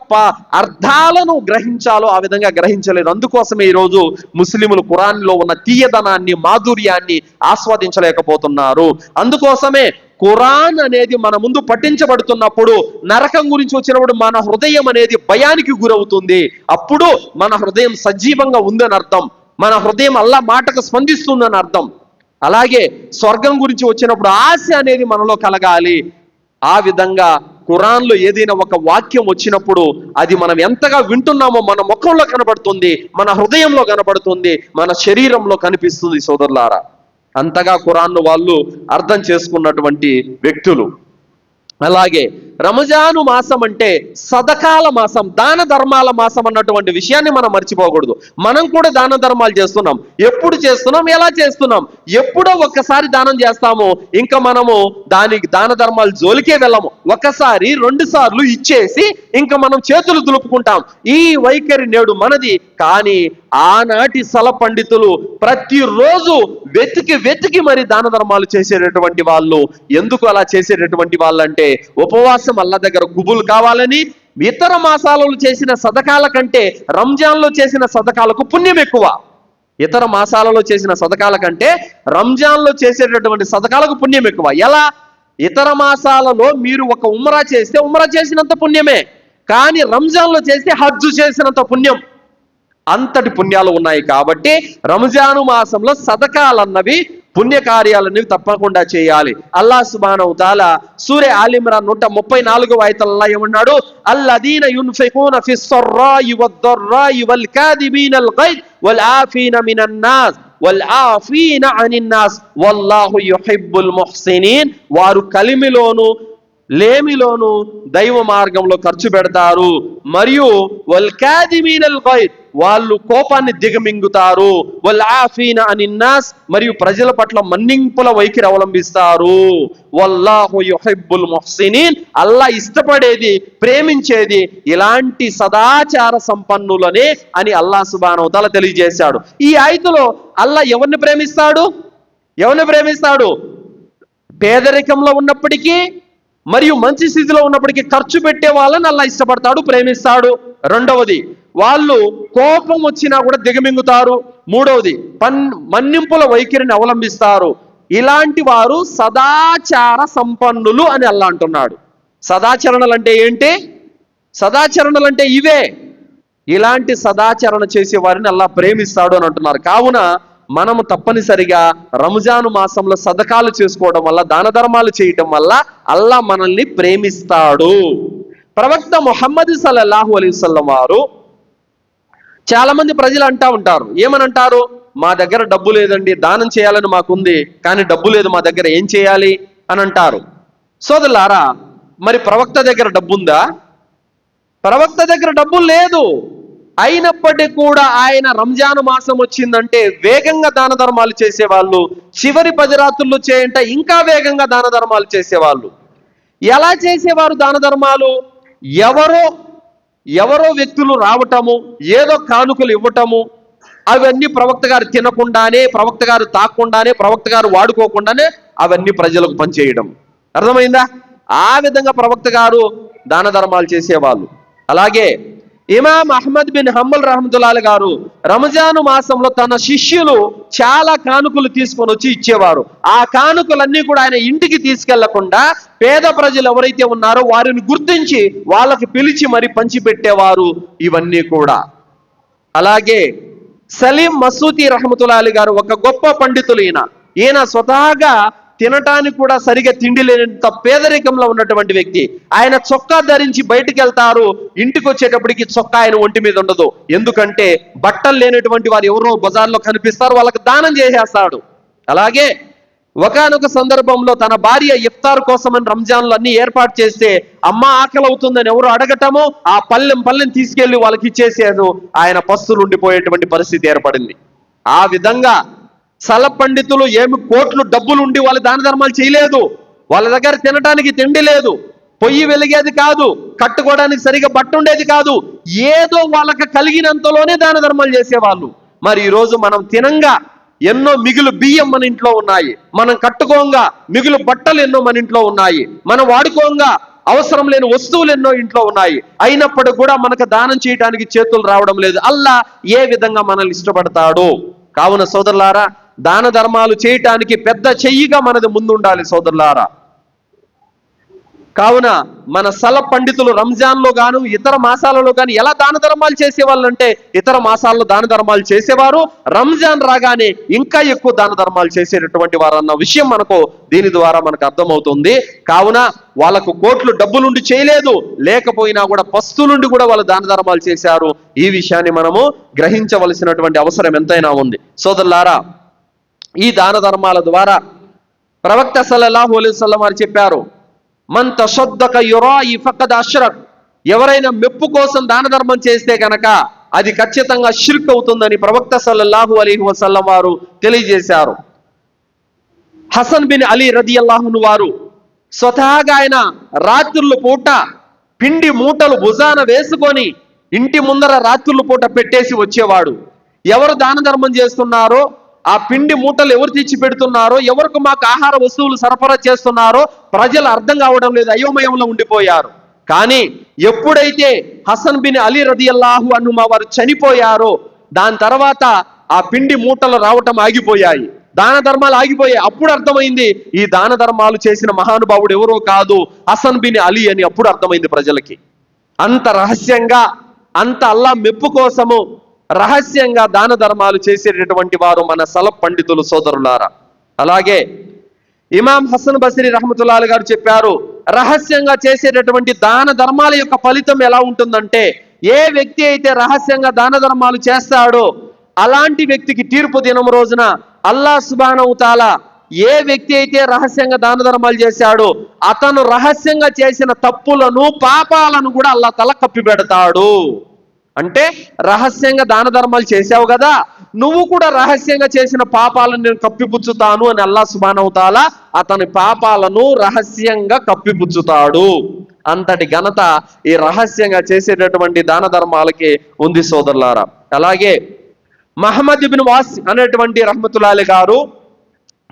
అర్థాలను గ్రహించాలో ఆ విధంగా గ్రహించలేదు. అందుకోసమే ఈరోజు ముస్లింలు ఖురాన్లో ఉన్న తీయదనాన్ని, మాధుర్యాన్ని ఆస్వాదించలేకపోతున్నారు. అందుకోసమే ఖురాన్ అనేది మన ముందు పఠించబడుతున్నప్పుడు, నరకం గురించి వచ్చినప్పుడు మన హృదయం అనేది భయానికి గురవుతుంది. అప్పుడు మన హృదయం సజీవంగా ఉందని అర్థం, మన హృదయం అల్లా మాటకు స్పందిస్తుందని అర్థం. అలాగే స్వర్గం గురించి వచ్చినప్పుడు ఆశ అనేది మనలో కలగాలి. ఆ విధంగా ఖురాన్లో ఏదైనా ఒక వాక్యం వచ్చినప్పుడు అది మనం ఎంతగా వింటున్నామో మన ముఖంలో కనబడుతుంది, మన హృదయంలో కనబడుతుంది, మన శరీరంలో కనిపిస్తుంది. సోదరులారా, అంతగా ఖురాన్ను వాళ్ళు అర్థం చేసుకున్నటువంటి వ్యక్తులు. అలాగే రంజాను మాసం అంటే సదకాల మాసం, దాన ధర్మాల మాసం అన్నటువంటి విషయాన్ని మనం మర్చిపోకూడదు. మనం కూడా దాన ధర్మాలు చేస్తున్నాం. ఎప్పుడు చేస్తున్నాం, ఎలా చేస్తున్నాం? ఎప్పుడో ఒక్కసారి దానం చేస్తాము, ఇంకా మనము దానికి దాన ధర్మాలు జోలికే వెళ్ళము. ఒకసారి 2 సార్లు ఇచ్చేసి ఇంకా మనం చేతులు దులుపుకుంటాం. ఈ వైఖరి నేడు మనది. కానీ ఆనాటి సల పండితులు ప్రతిరోజు వెతికి వెతికి మరి దాన ధర్మాలు చేసేటటువంటి వాళ్ళు. ఎందుకు అలా చేసేటటువంటి వాళ్ళంటే ఉపవాసం అల్లా దగ్గర కుబుల్ కావాలని. ఇతర మాసాలలో చేసిన సదకాల కంటే రంజాన్లో చేసిన సదకాలకు పుణ్యం ఎక్కువ. ఇతర మాసాలలో చేసిన సదకాల కంటే రంజాన్లో చేసేటటువంటి సదకాలకు పుణ్యం ఎక్కువ. ఎలా? ఇతర మాసాలలో మీరు ఒక ఉమ్రా చేస్తే ఉమ్రా చేసినంత పుణ్యమే, కానీ రంజాన్లో చేస్తే హజ్జు చేసినంత పుణ్యం. అంతటి పుణ్యాలు ఉన్నాయి. కాబట్టి రంజాను మాసంలో సదకాలన్నవి, పుణ్యకార్యాలన్నవి తప్పకుండా చేయాలి. అల్లాహ్ సుబ్హానహు వ తఆలా సూరే ఆల్ ఇమ్రాన్ 134వ ఆయతల్లో ఏమన్నాడు? అల్లదీన యున్ఫికూన ఫిస్ సర్రాయి వద్దర్రాయి వల్ కాదిబీనల్ గైద్ వల్ ఆఫీన మినన్ నాస్ వల్ ఆఫీన అనిన్ నాస్ వల్లాహు యుహిబ్బుల్ ముహ్సినీన్. వారు కలిమిలోను లేమిలోను దైవ మార్గంలో ఖర్చు పెడతారు. మరియు వల్ కాదిమీనల్ గైద్, వాళ్ళు కోపాన్ని దిగమింగుతారు. వల్ ఆఫీన అనిన్ నాస్, మరియు ప్రజల పట్ల మన్నింపుల వైఖరి అవలంబిస్తారు. వల్లాహు యుహిబ్బుల్ ముహ్సినీన్, అల్లా ఇష్టపడేది, ప్రేమించేది ఇలాంటి సదాచార సంపన్నులనే అని అల్లాహ్ సుబ్హానహు వ తఆలా తెలియజేశాడు. ఈ ఆయతులో అల్లా ఎవరిని ప్రేమిస్తాడు? ఎవరిని ప్రేమిస్తాడు? పేదరికంలో ఉన్నప్పటికీ మరియు మంచి స్థితిలో ఉన్నప్పటికీ ఖర్చు పెట్టే వాళ్ళని అల్లా ఇష్టపడతాడు, ప్రేమిస్తాడు. రెండవది, వాళ్ళు కోపం వచ్చినా కూడా దిగమింగుతారు. మూడవది, మన్నింపుల వైఖరిని అవలంబిస్తారు. ఇలాంటి వారు సదాచార సంపన్నులు అని అల్లా అంటున్నాడు. సదాచరణలు అంటే ఏంటి? సదాచరణలు అంటే ఇవే. ఇలాంటి సదాచరణ చేసే వారిని అల్లా ప్రేమిస్తాడు అని అంటున్నారు. కావున మనము తప్పనిసరిగా రంజాను మాసంలో సదకాలు చేసుకోవడం వల్ల, దాన ధర్మాలు చేయటం వల్ల అల్లా మనల్ని ప్రేమిస్తాడు. ప్రవక్త ముహమ్మద్ సల్లల్లాహు అలైహి వసల్లం వారు, చాలా మంది ప్రజలు అంటా ఉంటారు, ఏమనంటారు, మా దగ్గర డబ్బు లేదండి, దానం చేయాలని మాకుంది, కానీ డబ్బు లేదు మా దగ్గర, ఏం చేయాలి అని అంటారు. సోదరులారా, మరి ప్రవక్త దగ్గర డబ్బు ఉందా? ప్రవక్త దగ్గర డబ్బు లేదు. అయినప్పటికీ కూడా ఆయన రంజాను మాసం వచ్చిందంటే వేగంగా దాన ధర్మాలు చేసేవాళ్ళు. చివరి 10 రాత్రులు చేయంట ఇంకా వేగంగా దాన ధర్మాలు చేసేవాళ్ళు. ఎలా చేసేవారు దాన ధర్మాలు? ఎవరో వ్యక్తులు రావటము, ఏదో కానుకలు ఇవ్వటము, అవన్నీ ప్రవక్త గారు తినకుండానే, ప్రవక్త గారు తాకుండానే, ప్రవక్త గారు వాడుకోకుండానే అవన్నీ ప్రజలకు పనిచేయడం. అర్థమైందా? ఆ విధంగా ప్రవక్త గారు దాన ధర్మాలు చేసేవాళ్ళు. అలాగే ఇమాం అహ్మద్ బిన్ హంబల్ రహమతుల్లాహి గారు రంజాను మాసంలో తన శిష్యులు చాలా కానుకలు తీసుకొని వచ్చి ఇచ్చేవారు. ఆ కానుకలన్నీ కూడా ఆయన ఇంటికి తీసుకెళ్లకుండా పేద ప్రజలు ఎవరైతే ఉన్నారో వారిని గుర్తించి వాళ్ళకి పిలిచి మరి పంచిపెట్టేవారు ఇవన్నీ కూడా. అలాగే సలీం మసూతి రహమతుల్లాహి గారు ఒక గొప్ప పండితులు. ఈయన స్వతహాగా తినటానికి కూడా సరిగా తిండి లేనంత పేదరికంలో ఉన్నటువంటి వ్యక్తి. ఆయన చొక్కా ధరించి బయటికి వెళ్తారు, ఇంటికి వచ్చేటప్పటికి చొక్కా ఆయన ఒంటి మీద ఉండదు. ఎందుకంటే బట్టలు లేనటువంటి వారు ఎవరో బజార్లో కనిపిస్తారు, వాళ్ళకి దానం చేసేస్తాడు. అలాగే ఒకానొక సందర్భంలో తన భార్య ఇఫ్తార్ కోసమని రంజాన్లు అన్ని ఏర్పాటు చేస్తే అమ్మ ఆకలి అవుతుందని ఎవరు అడగటమో ఆ పల్లెం తీసుకెళ్లి వాళ్ళకి ఇచ్చేసారు. ఆయన పస్తులు ఉండిపోయేటువంటి పరిస్థితి ఏర్పడింది. ఆ విధంగా సల పండితులు ఏమి కోట్లు డబ్బులు ఉండి వాళ్ళు దాన ధర్మాలు చేయలేదు. వాళ్ళ దగ్గర తినడానికి తిండి లేదు, పొయ్యి వెలిగేది కాదు, కట్టుకోవడానికి సరిగా బట్ట ఉండేది కాదు, ఏదో వాళ్ళకి కలిగినంతలోనే దాన ధర్మాలు చేసేవాళ్ళు. మరి ఈరోజు మనం తినంగా ఎన్నో మిగులు బియ్యం మన ఇంట్లో ఉన్నాయి, మనం కట్టుకోంగా మిగులు బట్టలు ఎన్నో మన ఇంట్లో ఉన్నాయి, మనం వాడుకోంగా అవసరం లేని వస్తువులు ఎన్నో ఇంట్లో ఉన్నాయి. అయినప్పటికీ కూడా మనకు దానం చేయడానికి చేతులు రావడం లేదు. అల్లా ఏ విధంగా మనల్ని ఇష్టపడతాడు? కావున సోదరులారా, దాన ధర్మాలు చేయటానికి పెద్ద చెయ్యిగా మనది ముందుండాలి సోదరులారా. కావున మన సల పండితులు రంజాన్లో గాను ఇతర మాసాలలో కానీ ఎలా దాన ధర్మాలు చేసేవాళ్ళు అంటే, ఇతర మాసాల్లో దాన ధర్మాలు చేసేవారు, రంజాన్ రాగానే ఇంకా ఎక్కువ దాన ధర్మాలు చేసేటటువంటి వారు అన్న విషయం మనకు దీని ద్వారా మనకు అర్థమవుతుంది. కావున వాళ్ళకు కోట్లు డబ్బులుండి చేయలేదు, లేకపోయినా కూడా పస్తులుండి కూడా వాళ్ళు దాన ధర్మాలు చేశారు. ఈ విషయాన్ని మనము గ్రహించవలసినటువంటి అవసరం ఎంతైనా ఉంది సోదరులారా. ఈ దాన ధర్మాల ద్వారా ప్రవక్త సల్లల్లాహు అలైహి వసల్లం వారు చెప్పారు, మన్ తసద్దక యురాయి ఫఖద్ అష్రక్. ఎవరైనా మెప్పు కోసం దాన ధర్మం చేస్తే కనుక అది ఖచ్చితంగా షిర్క్ అవుతుందని ప్రవక్త సల్లల్లాహు అలైహి వసల్లం వారు తెలియజేశారు. హసన్ బిన్ అలీ రదియల్లాహు అన్హు వారు స్వతహాగా ఆయన రాత్రుల పూట పిండి మూటలు భుజాన వేసుకొని ఇంటి ముందర రాత్రుల పూట పెట్టేసి వచ్చేవాడు. ఎవరు దాన ధర్మం చేస్తున్నారో, ఆ పిండి మూటలు ఎవరు తెచ్చి పెడుతున్నారో, ఎవరికి మాకు ఆహార వస్తువులు సరఫరా చేస్తున్నారో ప్రజలు అర్థం కావడం లేదు, అయోమయంలో ఉండిపోయారు. కానీ ఎప్పుడైతే హసన్ బిన్ అలీ రదియల్లాహు అన్హు వారు చనిపోయారో దాని తర్వాత ఆ పిండి మూటలు రావటం ఆగిపోయాయి, దాన ధర్మాలు ఆగిపోయాయి. అప్పుడు అర్థమైంది ఈ దాన ధర్మాలు చేసిన మహానుభావుడు ఎవరో కాదు, హసన్ బిన్ అలీ అని అప్పుడు అర్థమైంది ప్రజలకి. అంత రహస్యంగా, అంత అల్లా మెప్పు కోసము రహస్యంగా దాన ధర్మాలు చేసేటటువంటి వారు మన సలఫ్ పండితులు సోదరులారా. అలాగే ఇమాం హసన్ బస్రీ రహమతుల్లాహి గారు చెప్పారు, రహస్యంగా చేసేటటువంటి దాన ధర్మాల యొక్క ఫలితం ఎలా ఉంటుందంటే, ఏ వ్యక్తి అయితే రహస్యంగా దాన ధర్మాలు చేస్తాడో అలాంటి వ్యక్తికి తీర్పు దినం రోజున అల్లాహ్ సుబ్హానహు తఆలా ఏ వ్యక్తి అయితే రహస్యంగా దాన ధర్మాలు చేశాడో అతను రహస్యంగా చేసిన తప్పులను పాపాలను కూడా అల్లాహ్ తఆలా కప్పిపెడతాడు. అంటే రహస్యంగా దాన ధర్మాలు చేశావు కదా, నువ్వు కూడా రహస్యంగా చేసిన పాపాలను నేను కప్పిపుచ్చుతాను అని అల్లాహ్ సుబ్హానహు తఆలా అతని పాపాలను రహస్యంగా కప్పిపుచ్చుతాడు. అంతటి ఘనత ఈ రహస్యంగా చేసేటటువంటి దాన ధర్మాలకి ఉంది సోదరులారా. అలాగే మహమ్మద్ ఇబ్న్ వాస్ అనేటువంటి రహమతుల్లాహి గారు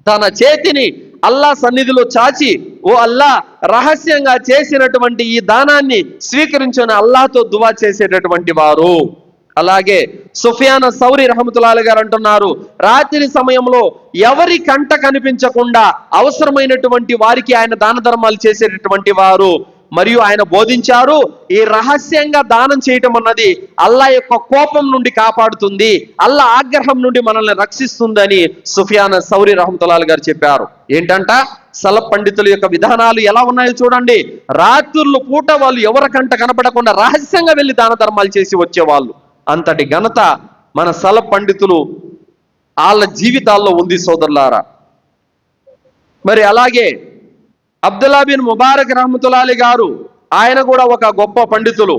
తన చేతిని అల్లా సన్నిధిలో చాచి, ఓ అల్లా, రహస్యంగా చేసినటువంటి ఈ దానాన్ని స్వీకరించిన అల్లాహతో దువా చేసేటటువంటి వారు. అలాగే సుఫియాన్ సౌరి రహమతుల్లాహి గారు అంటున్నారు, రాత్రి సమయంలో ఎవరి కంట కనిపించకుండా అవసరమైనటువంటి వారికి ఆయన దాన ధర్మాలు చేసేటటువంటి వారు. మరియు ఆయన బోధించారు, ఈ రహస్యంగా దానం చేయటం అన్నది అల్లా యొక్క కోపం నుండి కాపాడుతుంది, అల్లా ఆగ్రహం నుండి మనల్ని రక్షిస్తుందని సుఫియాన్ సౌరి రహమతుల్లాహి గారు చెప్పారు. ఏంటంట, సలఫ్ పండితుల యొక్క విధానాలు ఎలా ఉన్నాయో చూడండి. రాత్రులు పూట వాళ్ళు ఎవరికంట కనపడకుండా రహస్యంగా వెళ్ళి దాన ధర్మాలు చేసి వచ్చేవాళ్ళు. అంతటి ఘనత మన సలఫ్ పండితులు వాళ్ళ జీవితాల్లో ఉంది సోదరులారా. మరి అలాగే అబ్దుల్లా బిన్ ముబారక్ రహమతుల్లాహి గారు, ఆయన కూడా ఒక గొప్ప పండితులు.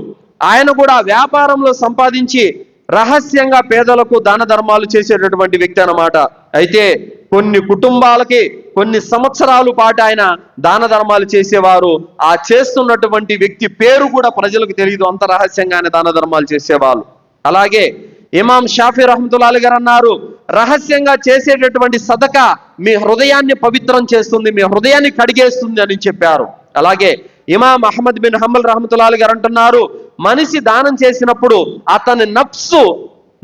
ఆయన కూడా వ్యాపారంలో సంపాదించి రహస్యంగా పేదలకు దాన ధర్మాలు చేసేటటువంటి వ్యక్తి అన్నమాట. అయితే కొన్ని కుటుంబాలకి కొన్ని సంవత్సరాల పాటు ఆయన దాన ధర్మాలు చేసేవారు. ఆ చేస్తున్నటువంటి వ్యక్తి పేరు కూడా ప్రజలకు తెలియదు, అంత రహస్యంగా ఆయన దాన ధర్మాలు చేసేవాళ్ళు. అలాగే ఇమాం షాఫీ రహమతుల్లాహి గారు అన్నారు, రహస్యంగా చేసేటటువంటి సదకా మీ హృదయాన్ని పవిత్రం చేస్తుంది, మీ హృదయాన్ని కడిగేస్తుంది అని చెప్పారు. అలాగే ఇమాం అహ్మద్ బిన్ హంబల్ రహమతుల్లాహి గారు అంటున్నారు, మనిషి దానం చేసినప్పుడు అతని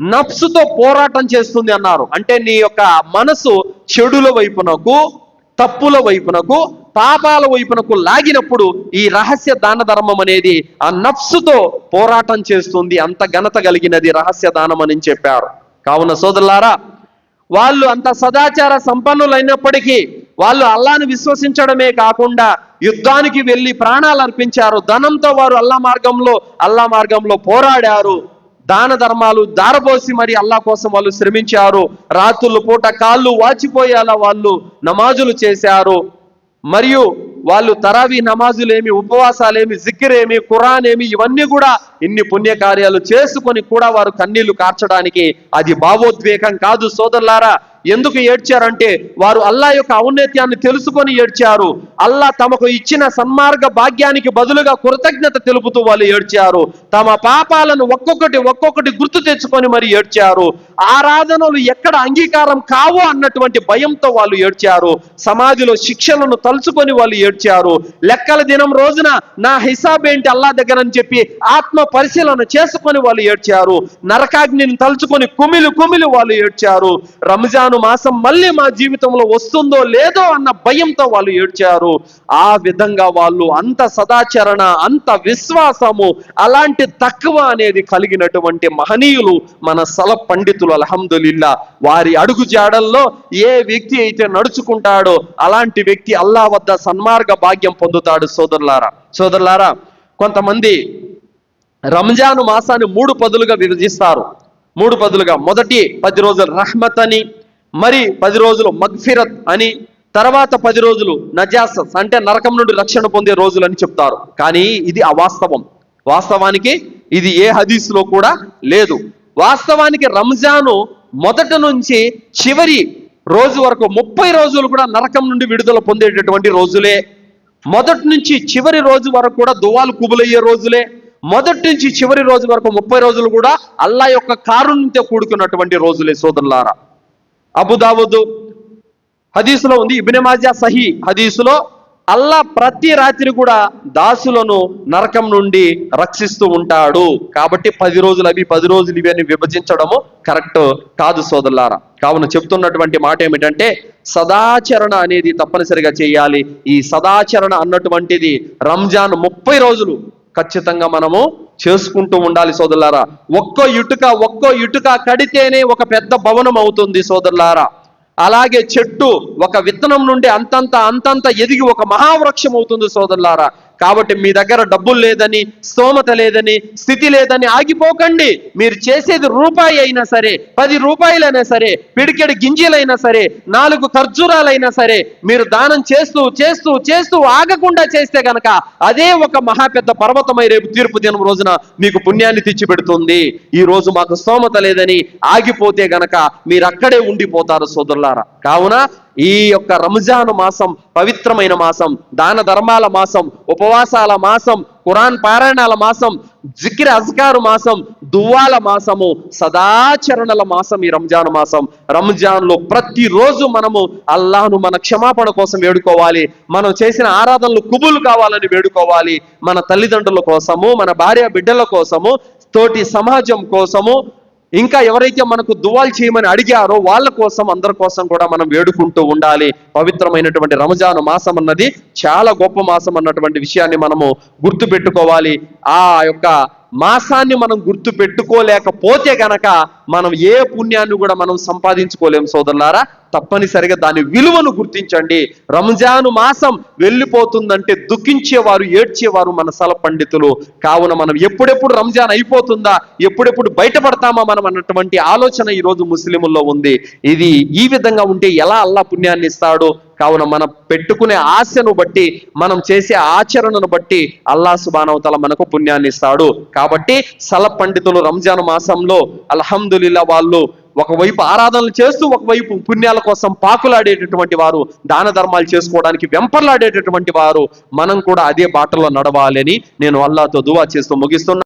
నఫ్సుతో పోరాటం చేస్తుంది అన్నారు. అంటే నీ యొక్క మనసు చెడుల వైపునకు, తప్పుల వైపునకు, పాపాల వైపునకు లాగినప్పుడు ఈ రహస్య దాన ధర్మం అనేది ఆ నఫ్సుతో పోరాటం చేస్తుంది, అంత ఘనత కలిగినది రహస్య దానం అని చెప్పారు. కావున సోదరులారా, వాళ్ళు అంత సదాచార సంపన్నులైనప్పటికీ వాళ్ళు అల్లాను విశ్వసించడమే కాకుండా యుద్ధానికి వెళ్ళి ప్రాణాలు అర్పించారు. ధనంతో వారు అల్లా మార్గంలో పోరాడారు. దాన ధర్మాలు దారబోసి మరి అల్లా కోసం వాళ్ళు శ్రమించారు. రాత్రుల పూట కాళ్ళు వాచిపోయేలా వాళ్ళు నమాజులు చేశారు. మరియు వాళ్ళు తరావీ నమాజులేమి, ఉపవాసాలేమి, జిక్రేమి, ఖురాన్ ఏమి, ఇవన్నీ కూడా ఇన్ని పుణ్యకార్యాలు చేసుకొని కూడా వారు కన్నీళ్లు కార్చడానికి అది భావోద్వేగం కాదు సోదరులారా. ఎందుకు ఏడ్చారంటే వారు అల్లా యొక్క ఔన్నత్యాన్ని తెలుసుకొని ఏడ్చారు. అల్లా తమకు ఇచ్చిన సన్మార్గ భాగ్యానికి బదులుగా కృతజ్ఞత తెలుపుతూ వాళ్ళు ఏడ్చారు. తమ పాపాలను ఒక్కొక్కటి గుర్తు తెచ్చుకొని మరి ఏడ్చారు. ఆరాధనలు ఎక్కడ అంగీకారం కావో అన్నటువంటి భయంతో వాళ్ళు ఏడ్చారు. సమాధిలో శిక్షలను తలుచుకొని వాళ్ళు ఏడ్చారు. లెక్కల దినం రోజున నా హిసాబ్ ఏంటి అల్లా దగ్గర అని చెప్పి ఆత్మ పరిశీలన చేసుకొని వాళ్ళు ఏడ్చారు. నరకాగ్నిని తలుచుకొని కుమిలి వాళ్ళు ఏడ్చారు. రంజాను మాసం మళ్ళీ మా జీవితంలో వస్తుందో లేదో అన్న భయంతో వాళ్ళు ఏడ్చారు. ఆ విధంగా వాళ్ళు అంత సదాచరణ, అంత విశ్వాసము, అలాంటి తక్కువ అనేది కలిగినటువంటి మహనీయులు మన సలఫ్ పండితులు. అల్హమ్దులిల్లా, వారి అడుగు జాడల్లో ఏ వ్యక్తి అయితే నడుచుకుంటాడో అలాంటి వ్యక్తి అల్లా వద్ద సన్మార్గ భాగ్యం పొందుతాడు. సోదరులారా, కొంతమంది రంజాను మాసాన్ని 3 పదులుగా విభజిస్తారు. 3 పదులుగా, మొదటి 10 రోజులు రహ్మత్ అని, మరి 10 రోజులు మగ్ఫిరత్ అని, తర్వాత 10 రోజులు నజాసత్ అంటే నరకం నుండి రక్షణ పొందే రోజులు అని చెప్తారు. కానీ ఇది అవాస్తవం. వాస్తవానికి ఇది ఏ హదీసులో కూడా లేదు. వాస్తవానికి రంజాను మొదటి నుంచి చివరి రోజు వరకు 30 రోజులు కూడా నరకం నుండి విడుదల పొందేటటువంటి రోజులే. మొదటి నుంచి చివరి రోజు వరకు కూడా దువాలు కుబులయ్యే రోజులే. మొదటి నుంచి చివరి రోజు వరకు 30 రోజులు కూడా అల్లా యొక్క కారుణ్యంతో కూడుకున్నటువంటి రోజులే సోదరులారా. అబుదావుద్ హదీసులో ఉంది, ఇబ్నే మాజా సహీ హదీసులో అల్లా ప్రతి రాత్రి కూడా దాసులను నరకం నుండి రక్షిస్తూ ఉంటాడు. కాబట్టి 10 రోజులు అవి 10 రోజులు ఇవి అని విభజించడము కరెక్ట్ కాదు సోదరులారా. కావున చెప్తున్నటువంటి మాట ఏమిటంటే సదాచరణ అనేది తప్పనిసరిగా చేయాలి. ఈ సదాచరణ అన్నటువంటిది రంజాన్ 30 రోజులు ఖచ్చితంగా మనము చేసుకుంటూ ఉండాలి సోదరులారా. ఒక్కో ఇటుక కడితేనే ఒక పెద్ద భవనం అవుతుంది సోదరులారా. అలాగే చెట్టు ఒక విత్తనం నుండి అంతంత ఎదిగి ఒక మహావృక్షం అవుతుంది సోదరులారా. కాబట్టి మీ దగ్గర డబ్బులు లేదని, స్తోమత లేదని, స్థితి లేదని ఆగిపోకండి. మీరు చేసేది రూపాయి అయినా సరే, 10 రూపాయలైనా సరే, పిడికెడు గింజలైనా సరే, 4 ఖర్జూరాలైనా సరే, మీరు దానం చేస్తూ ఆగకుండా చేస్తే గనక అదే ఒక మహా పెద్ద పర్వతమై రేపు తీర్పు దినం రోజున మీకు పుణ్యాన్ని తెచ్చిపెడుతుంది. ఈ రోజు మాకు స్తోమత లేదని ఆగిపోతే గనక మీరు అక్కడే ఉండిపోతారు సోదరులారా. కావున ఈ యొక్క రంజాను మాసం పవిత్రమైన మాసం, దాన ధర్మాల మాసం, ఉపవాసాల మాసం, ఖురాన్ పారాయణాల మాసం, జిక్ర్ అజ్కారు మాసం, దువ్వాల మాసము, సదాచరణల మాసం ఈ రంజాను మాసం. రంజాన్లో ప్రతిరోజు మనము అల్లాహ్ను మన క్షమాపణ కోసం వేడుకోవాలి. మనం చేసిన ఆరాధనలు కుబుల్ కావాలని వేడుకోవాలి. మన తల్లిదండ్రుల కోసము, మన భార్య బిడ్డల కోసము, తోటి సమాజం కోసము, ఇంకా ఎవరైతే మనకు దువాలు చేయమని అడిగారో వాళ్ళ కోసం, అందరి కోసం కూడా మనం వేడుకుంటూ ఉండాలి. పవిత్రమైనటువంటి రంజాను మాసం అన్నది చాలా గొప్ప మాసం అన్నటువంటి విషయాన్ని మనము గుర్తు పెట్టుకోవాలి. ఆ యొక్క మాసాన్ని మనం గుర్తు పెట్టుకోలేకపోతే గనక మనం ఏ పుణ్యాన్ని కూడా మనం సంపాదించుకోలేము సోదరులారా. తప్పనిసరిగా దాని విలువను గుర్తించండి. రంజాను మాసం వెళ్ళిపోతుందంటే దుఃఖించేవారు, ఏడ్చేవారు మన సల పండితులు. కావున మనం ఎప్పుడెప్పుడు రంజాన్ అయిపోతుందా, ఎప్పుడెప్పుడు బయటపడతామా మనం అన్నటువంటి ఆలోచన ఈరోజు ముస్లిముల్లో ఉంది. ఇది ఈ విధంగా ఉంటే ఎలా అల్లా పుణ్యాన్ని ఇస్తాడు? కావున మనం పెట్టుకునే ఆశను బట్టి, మనం చేసే ఆచరణను బట్టి అల్లా సుబ్హానహు వ తఆలా మనకు పుణ్యాన్ని ఇస్తాడు. కాబట్టి సల పండితులు రంజాన్ మాసంలో అల్హమ్దులిల్లా వాళ్ళు ఒకవైపు ఆరాధనలు చేస్తూ, ఒకవైపు పుణ్యాల కోసం పాకులాడేటటువంటి వారు, దాన ధర్మాలు చేసుకోవడానికి వెంపర్లాడేటటువంటి వారు. మనం కూడా అదే బాటలో నడవాలని నేను అల్లాతో దువా చేస్తూ ముగిస్తున్నాను.